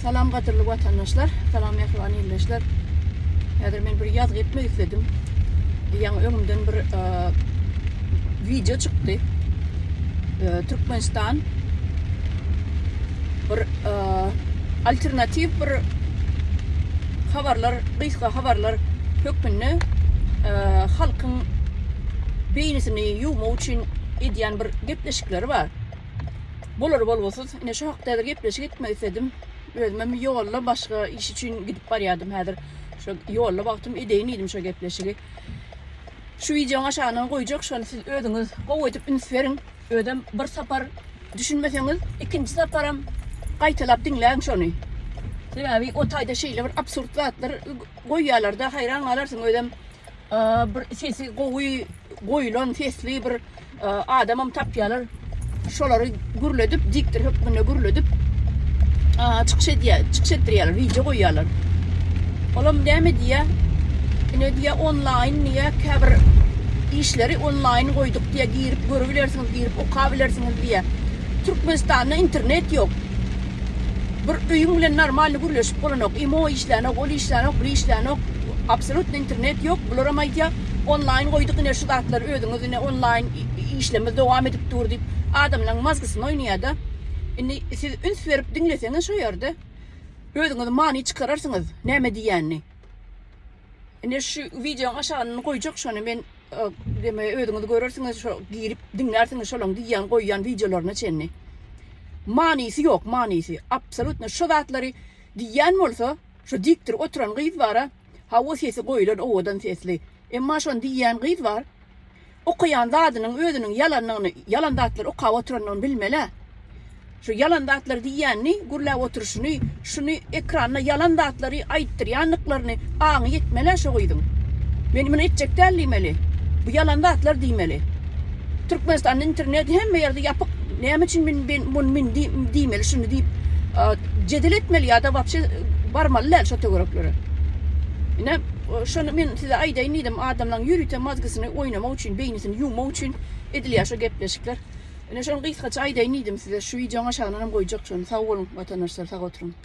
Salam qadırlı vatandaşlar, salam yakılan iyleşler. Hədir men bir yazı etmek istedim. Yani önümden bir video çıktı. Türkmenistan bir alternatif bir haberler, kıyıska haberler hükmünü halkın beynisini yumu için ediyen bir gepleşikleri var. Bolar bolbosuz, yine şu hakta gepleşik etmek istedim. Özümüm yolla başka iş için gidip baryadım hədir. Şu yolla baktım edeyiniydim şu gepleşigi. Şu videonun aşağına koyacak, şu an siz ödünüz koyup üns verin. Ödem bir sapar düşünmeseniz ikinci saparam kaytalap dinleyin şunu. Sebebi o tayda şeyler bir absürt zatlar koyuyorlar da hayran alarsın ödem bir sesi koyulan sesli bir adamım tapyalar. Şoları gürledip diktir hükmüne gürledip çıkış ettiriyorlar, video koyuyorlar. Oğlum değil mi diye yine diye online niye kabir işleri online koyduk diye girip görebilirsiniz, girip okuyabilirsiniz diye. Türkmenistan'da internet yok. Bir öyün bile normal gürleşip olan yok. İmo işleyen yok, ol işleyen yok, bir işleyen yok. Absolut internet yok. Bulamayız ya. Online koyduk yine şu datları ödünüz yine online işlemi devam edip dur deyip adamların mazgısını oynuyor da. Şimdi siz üns verip dinleseniz şu yerde ödünüz mani çıkarırsınız. Neme diyenini. Şimdi şu videonun aşağına koyacak şunu ben ödünüzü görürsünüz şu girip dinlersiniz şolong diyen koyuyan videolarını çenni. Manisi yok manisi. Absolut şu datları diyen olsa şu diktir oturan kıyız var hava sesi koyulur oğudan sesli. Ama şu an diyen kıyız var. Okuyan zadının ödünün yalan datları o oturanını bilmeli. Şu yalan datları diyenni gurla oturuşunu şunu ekranına yalan datları ayıttır yanlıklarını ağını yetmeli şu koydum. Benim bunu edecek derlemeli. Bu yalan datlar demeli. Türkmenistan'ın internet hem bir yerde yapıp ne için ben demeli şunu deyip cedel etmeli ya da vapşe varmalılar şu teorikleri. Yine şunu ben size aydayınıydım adamla yürüten mazgısını oynama için beynisini yuma için ediliyor şu gepleşikler. Yine şunu kıyıskaç aydayınıydım size şu videonun aşağına koyacak şunu sağ olun vatandaşlar sağ oturun.